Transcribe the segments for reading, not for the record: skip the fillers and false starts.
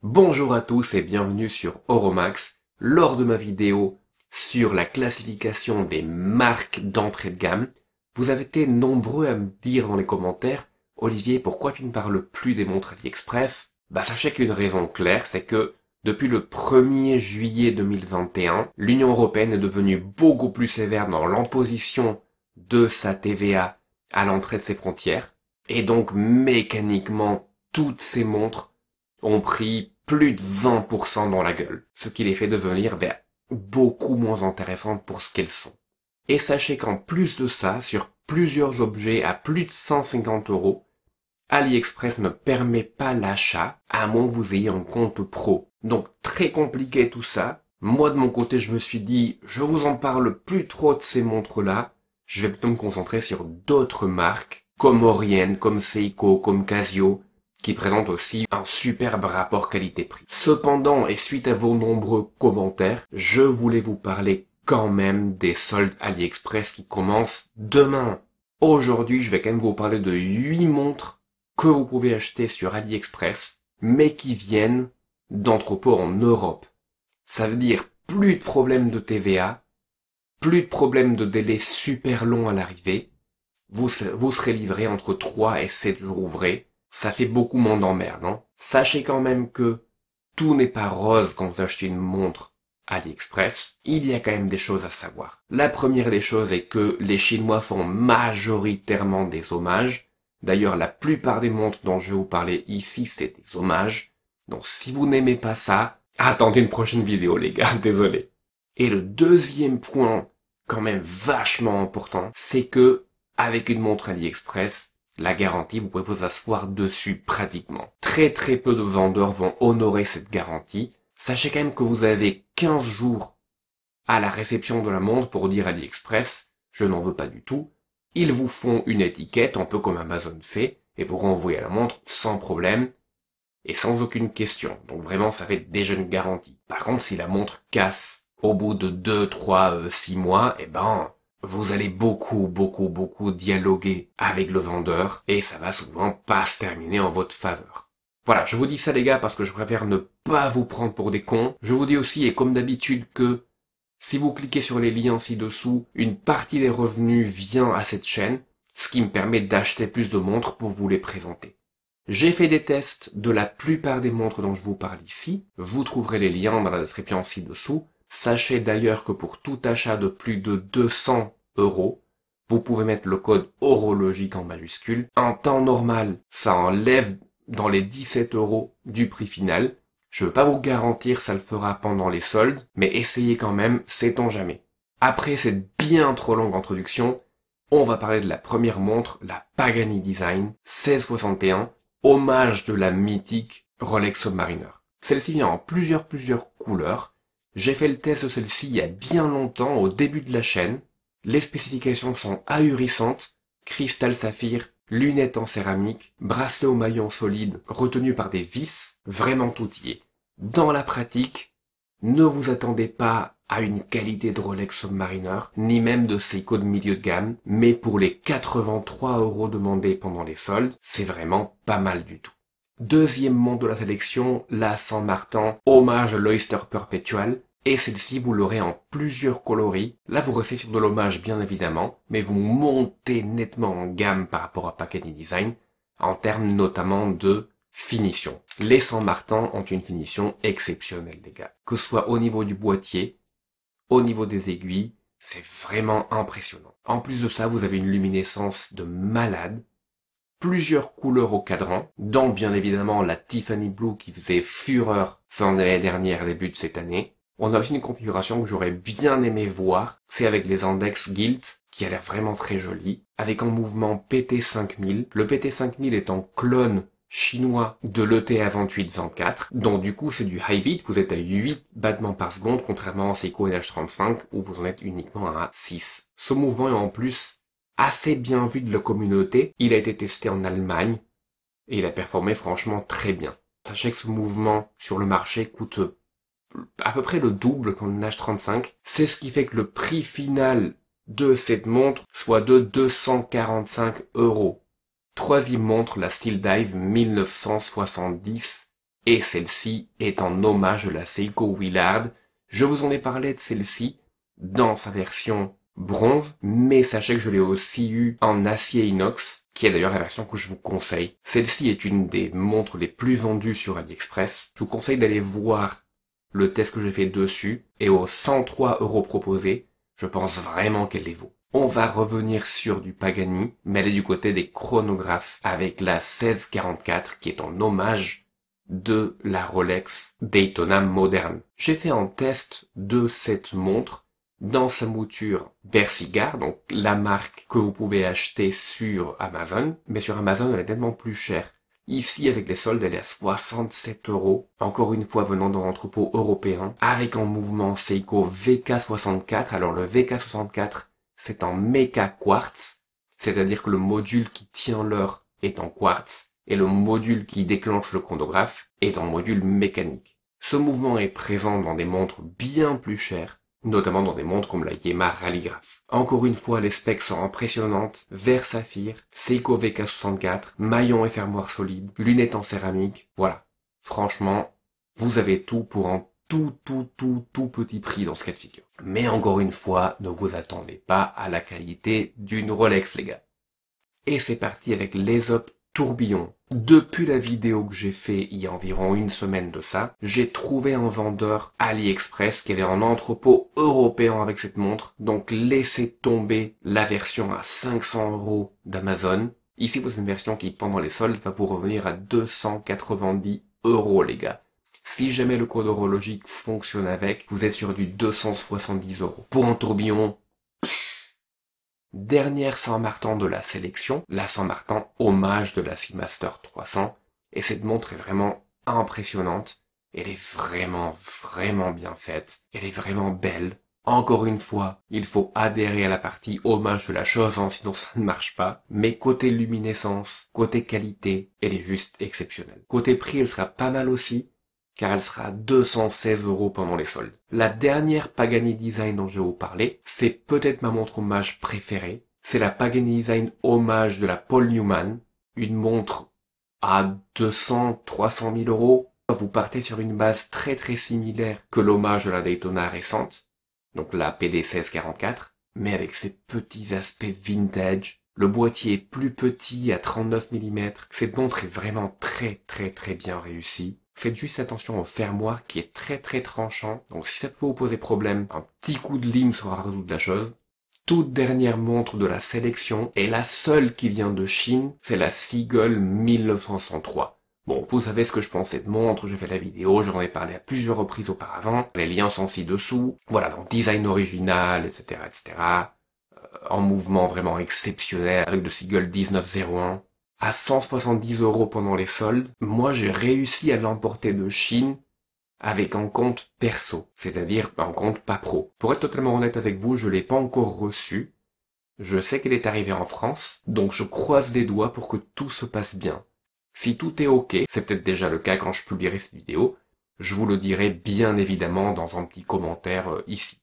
Bonjour à tous et bienvenue sur Oromax. Lors de ma vidéo sur la classification des marques d'entrée de gamme, vous avez été nombreux à me dire dans les commentaires: Olivier, pourquoi tu ne parles plus des montres AliExpress? Sachez qu'une raison claire, c'est que depuis le 1er juillet 2021, l'Union européenne est devenue beaucoup plus sévère dans l'imposition de sa TVA à l'entrée de ses frontières, et donc mécaniquement toutes ces montres ont pris plus de 20% dans la gueule, ce qui les fait devenir beaucoup moins intéressantes pour ce qu'elles sont. Et sachez qu'en plus de ça, sur plusieurs objets à plus de 150 euros, AliExpress ne permet pas l'achat à moins que vous ayez un compte pro. Donc très compliqué tout ça. Moi de mon côté, je me suis dit, je vous en parle plus trop de ces montres-là. Je vais plutôt me concentrer sur d'autres marques, comme Orient, comme Seiko, comme Casio, qui présente aussi un superbe rapport qualité-prix. Cependant, et suite à vos nombreux commentaires, je voulais vous parler quand même des soldes AliExpress qui commencent demain. Aujourd'hui, je vais quand même vous parler de 8 montres que vous pouvez acheter sur AliExpress, mais qui viennent d'entrepôts en Europe. Ça veut dire plus de problèmes de TVA, plus de problèmes de délai super long à l'arrivée. Vous serez livré entre 3 et 7 jours ouvrés. Ça fait beaucoup moins d'emmerde, hein. Sachez quand même que tout n'est pas rose quand vous achetez une montre AliExpress. Il y a quand même des choses à savoir. La première des choses est que les Chinois font majoritairement des hommages. D'ailleurs, la plupart des montres dont je vais vous parler ici, c'est des hommages. Donc si vous n'aimez pas ça, attendez une prochaine vidéo, les gars, désolé. Et le deuxième point, quand même vachement important, c'est que, avec une montre AliExpress, la garantie, vous pouvez vous asseoir dessus pratiquement. Très très peu de vendeurs vont honorer cette garantie. Sachez quand même que vous avez 15 jours à la réception de la montre pour dire à AliExpress, je n'en veux pas du tout. Ils vous font une étiquette, un peu comme Amazon fait, et vous renvoyez la montre sans problème et sans aucune question. Donc vraiment, ça fait déjà une garantie. Par contre, si la montre casse au bout de 2, 3, 6 mois, vous allez beaucoup dialoguer avec le vendeur et ça va souvent pas se terminer en votre faveur. Voilà, je vous dis ça les gars parce que je préfère ne pas vous prendre pour des cons. Je vous dis aussi, et comme d'habitude, que si vous cliquez sur les liens ci-dessous, une partie des revenus vient à cette chaîne, ce qui me permet d'acheter plus de montres pour vous les présenter. J'ai fait des tests de la plupart des montres dont je vous parle ici. Vous trouverez les liens dans la description ci-dessous. Sachez d'ailleurs que pour tout achat de plus de 200 euros, vous pouvez mettre le code horologique en majuscule. En temps normal, ça enlève dans les 17 euros du prix final. Je veux pas vous garantir ça le fera pendant les soldes, mais essayez quand même, sait-on jamais. Après cette bien trop longue introduction, on va parler de la première montre, la Pagani Design 1661, hommage de la mythique Rolex Submariner. Celle-ci vient en plusieurs couleurs. J'ai fait le test de celle-ci il y a bien longtemps, au début de la chaîne. Les spécifications sont ahurissantes. Cristal saphir, lunettes en céramique, bracelet au maillon solide retenu par des vis, vraiment tout y est. Dans la pratique, ne vous attendez pas à une qualité de Rolex Submariner, ni même de Seiko de milieu de gamme, mais pour les 83 euros demandés pendant les soldes, c'est vraiment pas mal du tout. Deuxième montre de la sélection, la Saint Martin, hommage à l'Oyster Perpetual, et celle-ci vous l'aurez en plusieurs coloris. Là vous restez sur de l'hommage bien évidemment, mais vous montez nettement en gamme par rapport à Pagani Design, en termes notamment de finition. Les Saint Martin ont une finition exceptionnelle les gars, que ce soit au niveau du boîtier, au niveau des aiguilles, c'est vraiment impressionnant. En plus de ça, vous avez une luminescence de malade, plusieurs couleurs au cadran, dont bien évidemment la Tiffany Blue qui faisait fureur fin de l'année dernière, début de cette année. On a aussi une configuration que j'aurais bien aimé voir, c'est avec les index Gilt, qui a l'air vraiment très joli, avec un mouvement PT5000. Le PT5000 est en clone chinois de l'ETA 28-24, donc du coup c'est du high beat, vous êtes à 8 battements par seconde, contrairement à Seiko NH35, où vous en êtes uniquement à 6. Ce mouvement est en plus assez bien vu de la communauté, il a été testé en Allemagne, et il a performé franchement très bien. Sachez que ce mouvement sur le marché coûte à peu près le double qu'en H35. C'est ce qui fait que le prix final de cette montre soit de 245 euros. Troisième montre, la Steel Dive 1970 et celle-ci est en hommage de la Seiko Willard. Je vous en ai parlé de celle-ci dans sa version bronze, mais sachez que je l'ai aussi eu en acier inox, qui est d'ailleurs la version que je vous conseille. Celle-ci est une des montres les plus vendues sur AliExpress. Je vous conseille d'aller voir le test que j'ai fait dessus, et aux 103 € proposés, je pense vraiment qu'elle les vaut. On va revenir sur du Pagani, mais elle est du côté des chronographes, avec la 1644, qui est en hommage de la Rolex Daytona moderne. J'ai fait un test de cette montre dans sa mouture Bersigar, donc la marque que vous pouvez acheter sur Amazon, mais sur Amazon elle est tellement plus chère. Ici, avec les soldes, elle est à 67 €, encore une fois venant d'un entrepôt européen, avec un mouvement Seiko VK64. Alors le VK64, c'est en méca quartz, c'est-à-dire que le module qui tient l'heure est en quartz, et le module qui déclenche le chronographe est en module mécanique. Ce mouvement est présent dans des montres bien plus chères, notamment dans des montres comme la Yema Rallygraph. Encore une fois, les specs sont impressionnantes, verre saphir, Seiko VK64, maillon et fermoir solide, lunettes en céramique, voilà. Franchement, vous avez tout pour un tout petit prix dans ce cas de figure. Mais encore une fois, ne vous attendez pas à la qualité d'une Rolex, les gars. Et c'est parti avec l'Aesop Tourbillon. Depuis la vidéo que j'ai fait il y a environ une semaine de ça, j'ai trouvé un vendeur AliExpress qui avait un entrepôt européen avec cette montre, donc laissez tomber la version à 500 € d'Amazon. Ici, vous avez une version qui, pendant les soldes, va vous revenir à 290 € les gars. Si jamais le code horologique fonctionne avec, vous êtes sur du 270 €. Pour un tourbillon, dernière Saint-Martin de la sélection, la Saint-Martin hommage de la Seamaster 300, et cette montre est vraiment impressionnante, elle est vraiment bien faite, elle est vraiment belle. Encore une fois, il faut adhérer à la partie hommage de la chose, sinon ça ne marche pas, mais côté luminescence, côté qualité, elle est juste exceptionnelle. Côté prix, elle sera pas mal aussi, car elle sera à 216 € pendant les soldes. La dernière Pagani Design dont je vais vous parler, c'est peut-être ma montre hommage préférée. C'est la Pagani Design hommage de la Paul Newman, une montre à 200-300 000 €. Vous partez sur une base très similaire que l'hommage de la Daytona récente, donc la PD 1644, mais avec ses petits aspects vintage. Le boîtier est plus petit à 39 mm. Cette montre est vraiment très bien réussie. Faites juste attention au fermoir qui est très tranchant, donc si ça peut vous poser problème, un petit coup de lime saura résoudre la chose. Toute dernière montre de la sélection, et la seule qui vient de Chine, c'est la Seagull 1903. Bon, vous savez ce que je pensais de montre, j'ai fait la vidéo, j'en ai parlé à plusieurs reprises auparavant, les liens sont ci-dessous, voilà, donc design original, etc. En mouvement vraiment exceptionnel, avec le Seagull 1901. À 170 € pendant les soldes, moi j'ai réussi à l'emporter de Chine avec un compte perso, c'est-à-dire un compte pas pro. Pour être totalement honnête avec vous, je l'ai pas encore reçu. Je sais qu'elle est arrivée en France, donc je croise les doigts pour que tout se passe bien. Si tout est ok, c'est peut-être déjà le cas quand je publierai cette vidéo, je vous le dirai bien évidemment dans un petit commentaire ici.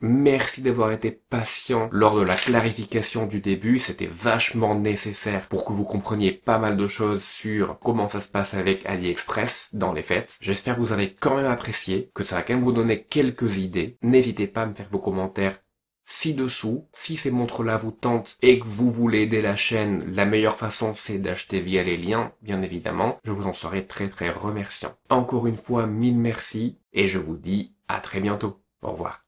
Merci d'avoir été patient lors de la clarification du début, c'était vachement nécessaire pour que vous compreniez pas mal de choses sur comment ça se passe avec AliExpress dans les faits. J'espère que vous avez quand même apprécié, que ça va quand même vous donner quelques idées. N'hésitez pas à me faire vos commentaires ci-dessous. Si ces montres-là vous tentent et que vous voulez aider la chaîne, la meilleure façon c'est d'acheter via les liens, bien évidemment. Je vous en serai très remerciant. Encore une fois, mille merci et je vous dis à très bientôt. Au revoir.